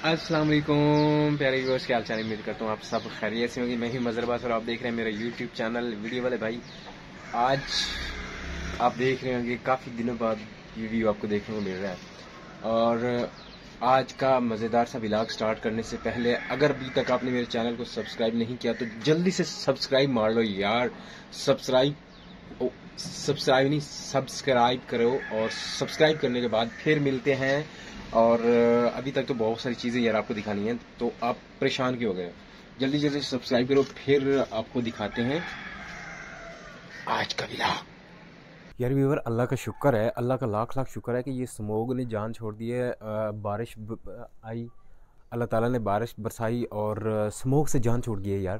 अस्सलाम वालेकुम प्यारे व्यूअर्स, क्या हाल चाल है। उम्मीद करता हूँ आप सब खैरियत से होंगे। मैं ही मजरबास और आप देख रहे हैं मेरा यूट्यूब चैनल वीडियो वाले भाई। आज आप देख रहे होंगे काफ़ी दिनों बाद ये वीडियो आपको देखने को मिल रहा है। और आज का मज़ेदार सा व्लॉग स्टार्ट करने से पहले अगर अभी तक आपने मेरे चैनल को सब्सक्राइब नहीं किया तो जल्दी से सब्सक्राइब मार लो यार। सब्सक्राइब नहीं, सब्सक्राइब करो। और सब्सक्राइब करने के बाद फिर मिलते हैं। और अभी तक तो बहुत सारी चीज़ें यार आपको दिखानी है, तो आप परेशान क्यों हो गए। जल्दी जल्दी सब्सक्राइब करो, फिर आपको दिखाते हैं आज का व्लॉग। यार व्यूअर, अल्लाह का शुक्र है, अल्लाह का लाख लाख शुक्र है कि ये स्मोग ने जान छोड़ दी है। बारिश आई, अल्लाह ताला ने बारिश बरसाई और स्मोक से जान छोड़ गई है यार।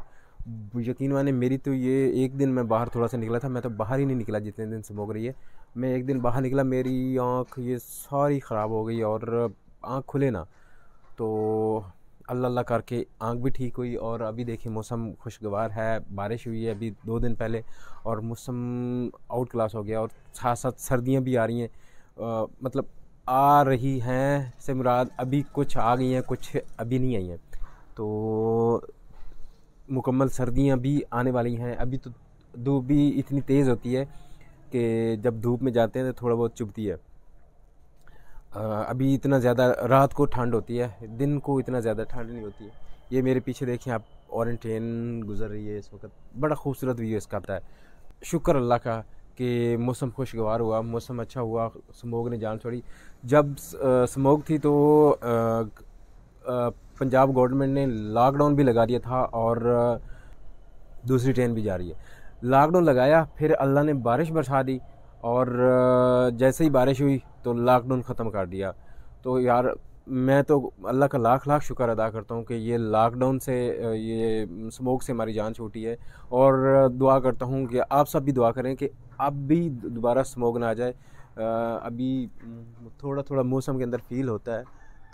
यकीन माने, मेरी तो ये एक दिन मैं बाहर थोड़ा सा निकला था, मैं तो बाहर ही नहीं निकला जितने दिन स्मोक रही है। मैं एक दिन बाहर निकला, मेरी आँख ये सारी ख़राब हो गई और आँख खुले ना तो अल्लाह अल्लाह करके आँख भी ठीक हुई। और अभी देखिए मौसम खुशगवार है, बारिश हुई है अभी 2 दिन पहले और मौसम आउट क्लास हो गया। और साथ साथ सर्दियाँ भी आ रही हैं, मतलब आ रही हैं से मुराद अभी कुछ आ गई हैं, कुछ अभी नहीं आई हैं। तो मुकम्मल सर्दियां भी आने वाली हैं। अभी तो धूप भी इतनी तेज़ होती है कि जब धूप में जाते हैं तो थोड़ा बहुत चुभती है। अभी इतना ज़्यादा रात को ठंड होती है, दिन को इतना ज़्यादा ठंड नहीं होती है। ये मेरे पीछे देखें आप, ऑरेंज ट्रेन गुजर रही है इस वक्त, बड़ा खूबसूरत व्यू इसका आता है। शुक्र अल्लाह का कि मौसम खुशगवार हुआ, मौसम अच्छा हुआ, स्मोग ने जान छोड़ी। जब स्मोग थी तो पंजाब गवर्नमेंट ने लॉकडाउन भी लगा दिया था और दूसरी ट्रेन भी जा रही है। लॉकडाउन लगाया, फिर अल्लाह ने बारिश बरसा दी और जैसे ही बारिश हुई तो लॉकडाउन ख़त्म कर दिया। तो यार मैं तो अल्लाह का लाख लाख शुक्र अदा करता हूँ कि ये लॉकडाउन से, ये स्मोक से हमारी जान छूटी है। और दुआ करता हूँ कि आप सब भी दुआ करें कि अब भी दोबारा स्मोक ना आ जाए। अभी थोड़ा थोड़ा मौसम के अंदर फील होता है,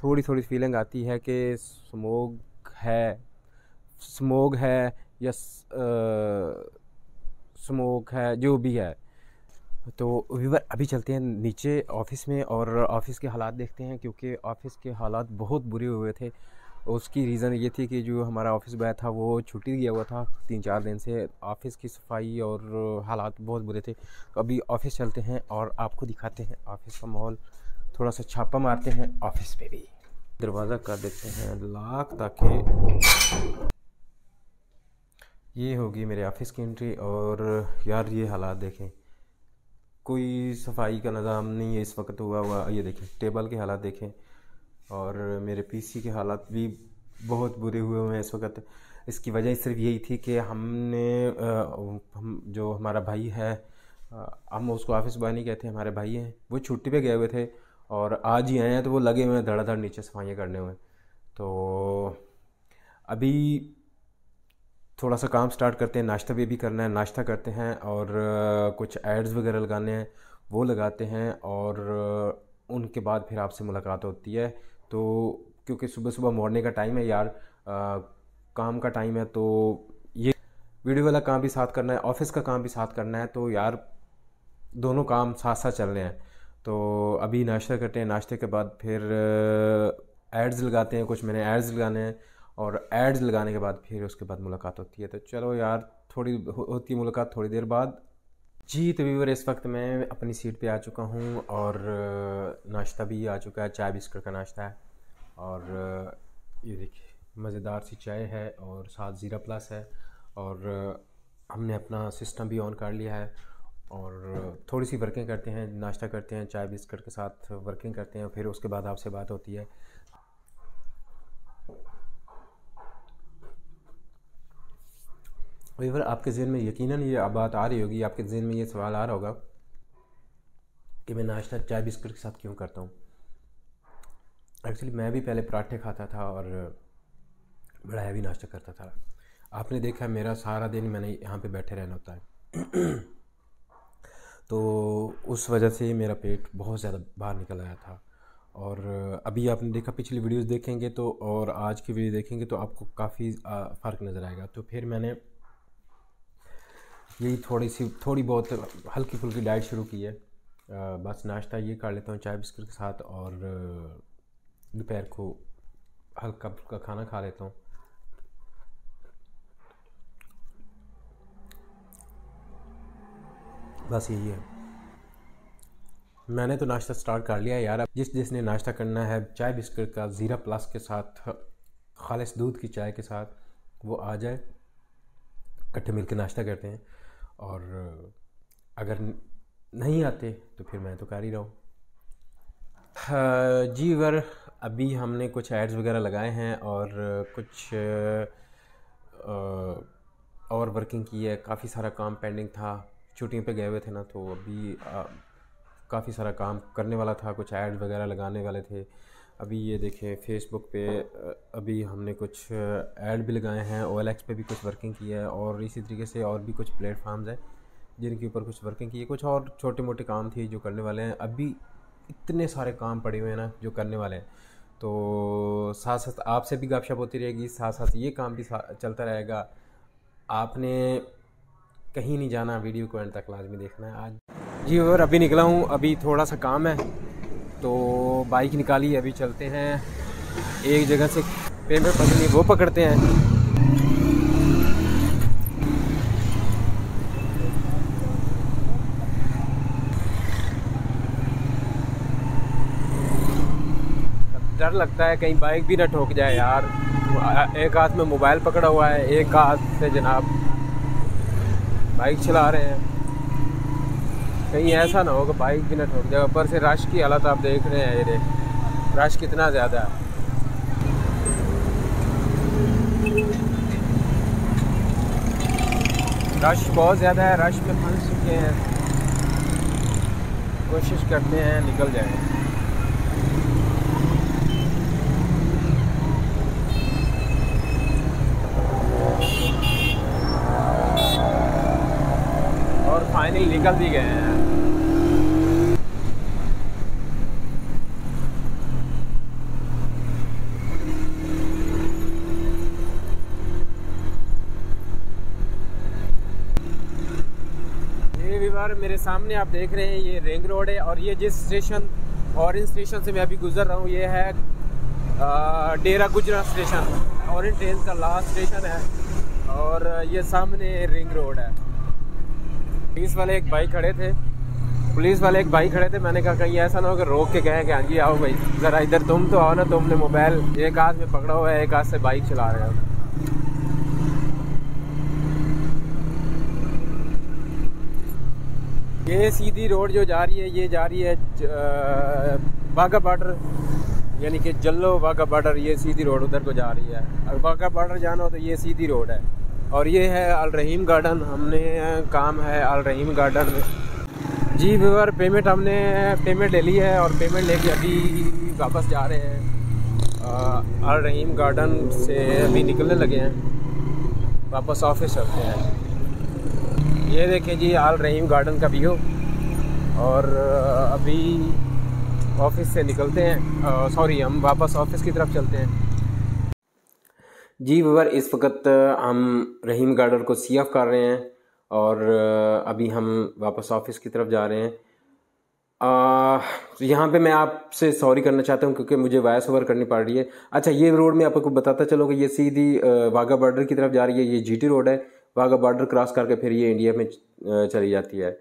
थोड़ी थोड़ी फीलिंग आती है कि स्मोक है या स्मोक है, जो भी है। तो व्यूअर अभी चलते हैं नीचे ऑफिस में और ऑफिस के हालात देखते हैं, क्योंकि ऑफिस के हालात बहुत बुरे हुए थे। उसकी रीज़न ये थी कि जो हमारा ऑफिस बॉय था वो छुट्टी गया हुआ था 3-4 दिन से। ऑफिस की सफाई और हालात बहुत बुरे थे। तो अभी ऑफिस चलते हैं और आपको दिखाते हैं ऑफिस का माहौल, थोड़ा सा छापा मारते हैं ऑफिस पे भी। दरवाज़ा कर देते हैं लॉक, ताकि ये होगी मेरे ऑफिस की एंट्री। और यार ये हालात देखें, कोई सफाई का निज़ाम नहीं है इस वक्त हुआ। ये देखें टेबल के हालात देखें और मेरे पीसी के हालात भी बहुत बुरे हुए हैं इस वक्त। इसकी वजह सिर्फ यही थी कि हम जो हमारा भाई है, हम उसको ऑफिस बॉय नहीं कहते, हमारे भाई हैं, वो छुट्टी पे गए हुए थे और आज ही आए हैं। तो वो लगे हुए हैं धड़ाधड़ नीचे सफाइयाँ करने हुए। तो अभी थोड़ा सा काम स्टार्ट करते हैं, नाश्ता भी करना है, नाश्ता करते हैं और कुछ एड्स वगैरह लगाने हैं वो लगाते हैं। और उनके बाद फिर आपसे मुलाकात होती है। तो क्योंकि सुबह सुबह मॉर्निंग का टाइम है यार, काम का टाइम है, तो ये वीडियो वाला काम भी साथ करना है, ऑफिस का काम भी साथ करना है, तो यार दोनों काम साथ साथ चल रहे हैं। तो अभी नाश्ता करते हैं, नाश्ते के बाद फिर एड्स लगाते हैं, कुछ मैंने एड्स लगाने हैं और एड्स लगाने के बाद फिर उसके बाद मुलाकात होती है। तो चलो यार, थोड़ी होती है मुलाकात थोड़ी देर बाद। जी तो व्यूअर, इस वक्त मैं अपनी सीट पे आ चुका हूँ और नाश्ता भी आ चुका है, चाय बिस्किट का नाश्ता है। और ये देखिए मज़ेदार सी चाय है और साथ ज़ीरा प्लस है। और हमने अपना सिस्टम भी ऑन कर लिया है और थोड़ी सी वर्किंग करते हैं, नाश्ता करते हैं, चाय बिस्किट के साथ वर्किंग करते हैं, फिर उसके बाद आपसे बात होती है। व्यूअर आपके ज़हन में यकीनन ये बात आ रही होगी, आपके ज़हन में ये सवाल आ रहा होगा कि मैं नाश्ता चाय बिस्किट के साथ क्यों करता हूँ। एक्चुअली मैं भी पहले पराठे खाता था और बड़ा हैवी नाश्ता करता था। आपने देखा मेरा सारा दिन मैंने यहाँ पे बैठे रहना होता है तो उस वजह से मेरा पेट बहुत ज़्यादा बाहर निकल आया था। और अभी आपने देखा, पिछली वीडियोस देखेंगे तो और आज की वीडियो देखेंगे तो आपको काफ़ी फ़र्क नज़र आएगा। तो फिर मैंने यही थोड़ी बहुत हल्की फुल्की डाइट शुरू की है। बस नाश्ता ये कर लेता हूँ चाय बिस्किट के साथ और दोपहर को हल्का फुल्का खाना खा लेता हूँ। बस यही है। मैंने तो नाश्ता स्टार्ट कर लिया है यार। अब जिसने नाश्ता करना है चाय बिस्किट का ज़ीरा प्लस के साथ, खालिस दूध की चाय के साथ, वो आ जाए, इकट्ठे मिलकर नाश्ता करते हैं। और अगर नहीं आते तो फिर मैं तो कर ही रहा हूँ। जी वर, अभी हमने कुछ एड्स वगैरह लगाए हैं और कुछ और वर्किंग की है। काफ़ी सारा काम पेंडिंग था, छुट्टियों पे गए हुए थे ना, तो अभी काफ़ी सारा काम करने वाला था, कुछ एड्स वगैरह लगाने वाले थे। अभी ये देखें फेसबुक पे अभी हमने कुछ ऐड भी लगाए हैं, OLX पे भी कुछ वर्किंग की है, और इसी तरीके से और भी कुछ प्लेटफार्म्स हैं जिनके ऊपर कुछ वर्किंग की है। कुछ और छोटे मोटे काम थे जो करने वाले हैं। अभी इतने सारे काम पड़े हुए हैं ना जो करने वाले हैं, तो साथ साथ आपसे भी गपशप होती रहेगी, साथ साथ ये काम भी चलता रहेगा। आपने कहीं नहीं जाना, वीडियो को एंड तक लाजमी देखना है। आज जी और अभी निकला हूँ, अभी थोड़ा सा काम है तो बाइक निकाली, अभी चलते हैं एक जगह से पेमेंट पकड़नी वो पकड़ते हैं। डर लगता है कहीं बाइक भी ना ठोक जाए यार। एक हाथ में मोबाइल पकड़ा हुआ है, एक हाथ से जनाब बाइक चला रहे हैं, कहीं ऐसा ना हो कि बाइक भी ना ठोक जाए। ऊपर से रश की हालत आप देख रहे हैं, ये रश कितना ज़्यादा है। रश बहुत ज़्यादा है, रश में फंस चुके हैं। कोशिश करते हैं निकल जाए। और फाइनली निकल भी गए हैं। मेरे सामने आप देख रहे हैं ये रिंग रोड है, और ये जिस स्टेशन ऑरेंज स्टेशन से मैं अभी गुजर रहा हूँ ये है डेरा गुजरा स्टेशन। ऑरेंज ट्रेन का लास्ट स्टेशन है और ये सामने रिंग रोड है। पुलिस वाले एक भाई खड़े थे, मैंने कहा कहीं ऐसा ना हो कि रोक के कहें कि हाँ जी आओ भाई ज़रा इधर तुम तो आओ ना, तुमने मोबाइल एक हाथ में पकड़ा हुआ है, एक हाथ से बाइक चला रहे हो। ये सीधी रोड जो जा रही है ये जा रही है वाघा बॉर्डर, यानी कि जल्लो वाघा बॉर्डर, ये सीधी रोड उधर को जा रही है। अगर वाघा बॉर्डर जाना हो तो ये सीधी रोड है। और ये है अल रहीम गार्डन, हमने काम है अल रहीम गार्डन में। जी व्यूअर, हमने पेमेंट ले ली है और पेमेंट लेके अभी वापस जा रहे हैं। अल रहीम गार्डन से अभी निकलने लगे हैं, वापस ऑफिस चलते हैं। ये देखें जी अल रहीम गार्डन का व्यू, और अभी ऑफिस से निकलते हैं, हम वापस ऑफिस की तरफ चलते हैं। जी व्यूअर, इस वक्त हम रहीम गार्डन को सी ऑफ कर रहे हैं और अभी हम वापस ऑफिस की तरफ जा रहे हैं। यहाँ पे मैं आपसे सॉरी करना चाहता हूँ क्योंकि मुझे वॉइस ओवर करनी पड़ रही है। अच्छा, ये रोड मैं आपको बताता चलूँ कि ये सीधी वाघा बॉर्डर की तरफ जा रही है। ये GT रोड है, वाघा बॉर्डर क्रॉस करके फिर ये इंडिया में चली जाती है।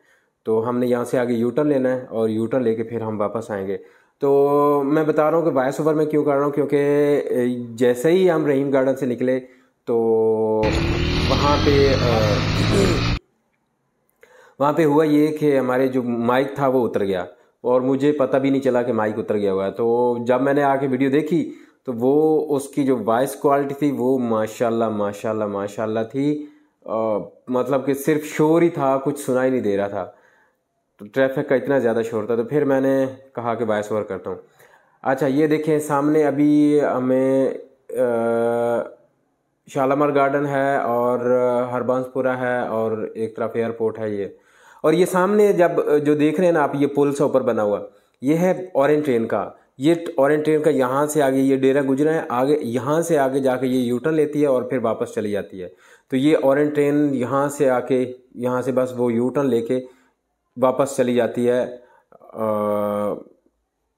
तो हमने यहाँ से आगे यू टर्न लेना है और यू टर्न लेके फिर हम वापस आएंगे। तो मैं बता रहा हूँ कि वॉइस ओवर मैं क्यों कर रहा हूँ, क्योंकि जैसे ही हम रहीम गार्डन से निकले तो वहाँ पे हुआ ये कि हमारे जो माइक था वो उतर गया और मुझे पता भी नहीं चला कि माइक उतर गया हुआ है। तो जब मैंने आके वीडियो देखी तो वो उसकी जो वॉइस क्वालिटी थी वो माशाल्लाह माशाल्लाह माशाल्लाह थी। मतलब कि सिर्फ शोर ही था, कुछ सुनाई नहीं दे रहा था। तो ट्रैफिक का इतना ज़्यादा शोर था, तो फिर मैंने कहा कि वॉइस ओवर करता हूँ। अच्छा, ये देखें सामने अभी हमें शालामार गार्डन है और हरबंसपुरा है और एक तरफ एयरपोर्ट है ये। और ये सामने जब जो देख रहे हैं ना आप, ये पुल से ऊपर बना हुआ, ये है ऑरेंज ट्रेन का। ये ऑरेंज ट्रेन का यहाँ से आगे ये डेरा गुजरा है, आगे यहाँ से आगे जाके ये यू टर्न लेती है और फिर वापस चली जाती है। तो ये ऑरेंज ट्रेन यहाँ से आके यहाँ से बस वो यू टर्न लेके वापस चली जाती है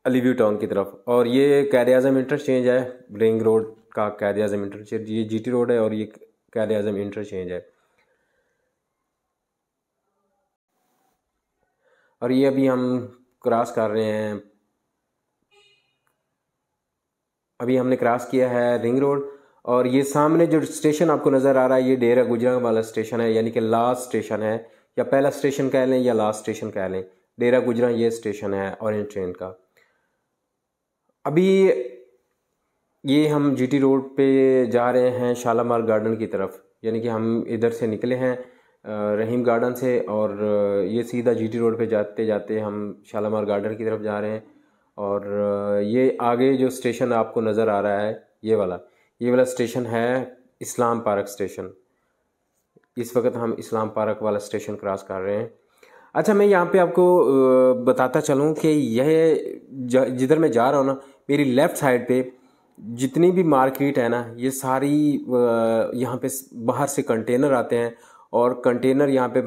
अलीव्यू टाउन की तरफ। और ये कायद आज़म इंटरचेंज है, रिंग रोड का कायद आज़म इंटरचेंज, ये जीटी रोड है और ये कायद आज़म इंटरचेंज है। और ये अभी हम क्रॉस कर रहे हैं, अभी हमने क्रॉस किया है रिंग रोड। और ये सामने जो स्टेशन आपको नज़र आ रहा है ये डेरा गुजरांग वाला स्टेशन है, यानी कि लास्ट स्टेशन है, या पहला स्टेशन कह लें या लास्ट स्टेशन कह लें। डेरा गुजरांग ये स्टेशन है ऑरेंज ट्रेन का। अभी ये हम जीटी रोड पे जा रहे हैं शालामार गार्डन की तरफ, यानी कि हम इधर से निकले हैं रहीम गार्डन से, और ये सीधा जीटी रोड पे जाते जाते हम शालामार गार्डन की तरफ जा रहे हैं। और ये आगे जो स्टेशन आपको नज़र आ रहा है ये वाला स्टेशन है इस्लाम पार्क स्टेशन। इस वक्त हम इस्लाम पार्क वाला स्टेशन क्रॉस कर रहे हैं। अच्छा, मैं यहाँ पे आपको बताता चलूँ कि यह जिधर मैं जा रहा हूँ ना, मेरी लेफ़्ट साइड पे जितनी भी मार्केट है ना, ये सारी यहाँ पे बाहर से कंटेनर आते हैं और कंटेनर यहाँ पे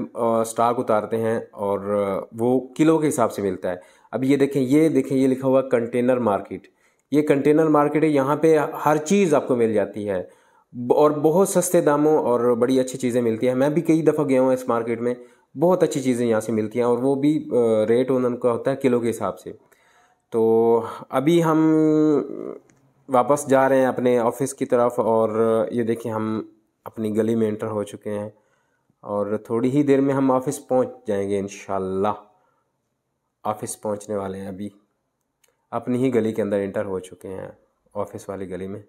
स्टॉक उतारते हैं और वो किलो के हिसाब से मिलता है। अब ये देखें ये लिखा हुआ कंटेनर मार्केट। ये कंटेनर मार्केट है, यहाँ पे हर चीज़ आपको मिल जाती है और बहुत सस्ते दामों और बड़ी अच्छी चीज़ें मिलती हैं। मैं भी कई दफ़ा गया हूँ इस मार्केट में, बहुत अच्छी चीज़ें यहाँ से मिलती हैं और वो भी रेट उनका होता है किलो के हिसाब से। तो अभी हम वापस जा रहे हैं अपने ऑफिस की तरफ और ये देखिए हम अपनी गली में एंटर हो चुके हैं और थोड़ी ही देर में हम ऑफिस पहुँच जाएंगे इंशाल्लाह। ऑफिस पहुँचने वाले हैं, अभी अपनी ही गली के अंदर एंटर हो चुके हैं, ऑफिस वाली गली में।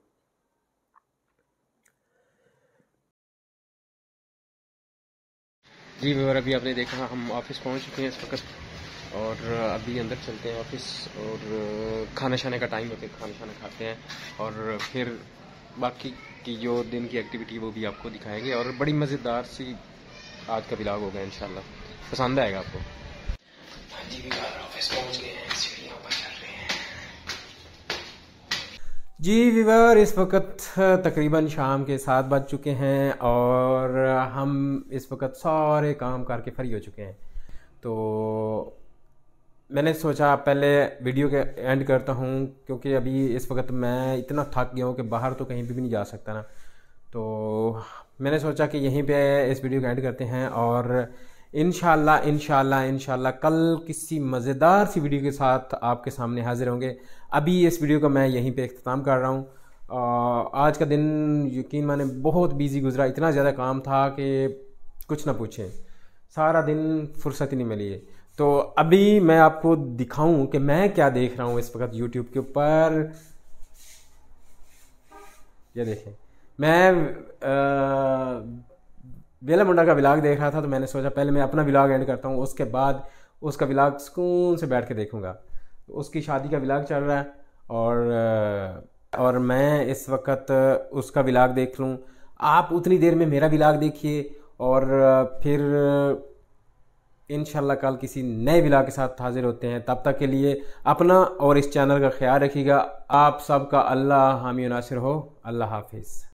जी व्यूअर, अभी आपने देखा हम ऑफिस पहुंच चुके हैं इस वक्त और अभी अंदर चलते हैं ऑफिस और खाना शाने का टाइम होता है, खाना शाना खाते हैं और फिर बाकी की जो दिन की एक्टिविटी वो भी आपको दिखाएंगे और बड़ी मज़ेदार सी आज का व्लॉग होगा इंशाल्लाह, पसंद आएगा आपको। हाँ जी व्यूअर, ऑफिस पहुंच गए हैं, सीढ़ियों पर चल रहे हैं। जी व्यूअर, इस वक्त तकरीबन शाम के 7 बज चुके हैं और हम इस वक्त सारे काम करके फ्री हो चुके हैं। तो मैंने सोचा पहले वीडियो के एंड करता हूँ, क्योंकि अभी इस वक्त मैं इतना थक गया हूँ कि बाहर तो कहीं भी नहीं जा सकता ना। तो मैंने सोचा कि यहीं पे इस वीडियो को एंड करते हैं और इंशाल्लाह कल किसी मज़ेदार सी वीडियो के साथ आपके सामने हाजिर होंगे। अभी इस वीडियो का मैं यहीं पे इख्तिताम कर रहा हूँ। आज का दिन यकीन माने बहुत बिजी गुजरा, इतना ज़्यादा काम था कि कुछ ना पूछें, सारा दिन फुर्सत ही नहीं मिली है। तो अभी मैं आपको दिखाऊं कि मैं क्या देख रहा हूँ इस वक्त यूट्यूब के ऊपर। ये देखें, मैं वेला मुंडा का व्लॉग देख रहा था, तो मैंने सोचा पहले मैं अपना व्लॉग एंड करता हूँ, उसके बाद उसका व्लॉग सुकून से बैठ के देखूँगा। तो उसकी शादी का व्लॉग चल रहा है और मैं इस वक्त उसका व्लॉग देख लूँ। आप उतनी देर में मेरा व्लॉग देखिए और फिर इंशाल्लाह कल किसी नए व्लॉग के साथ हाजिर होते हैं। तब तक के लिए अपना और इस चैनल का ख्याल रखिएगा। आप सबका अल्लाह हामी नासिर हो। अल्लाह हाफिज़।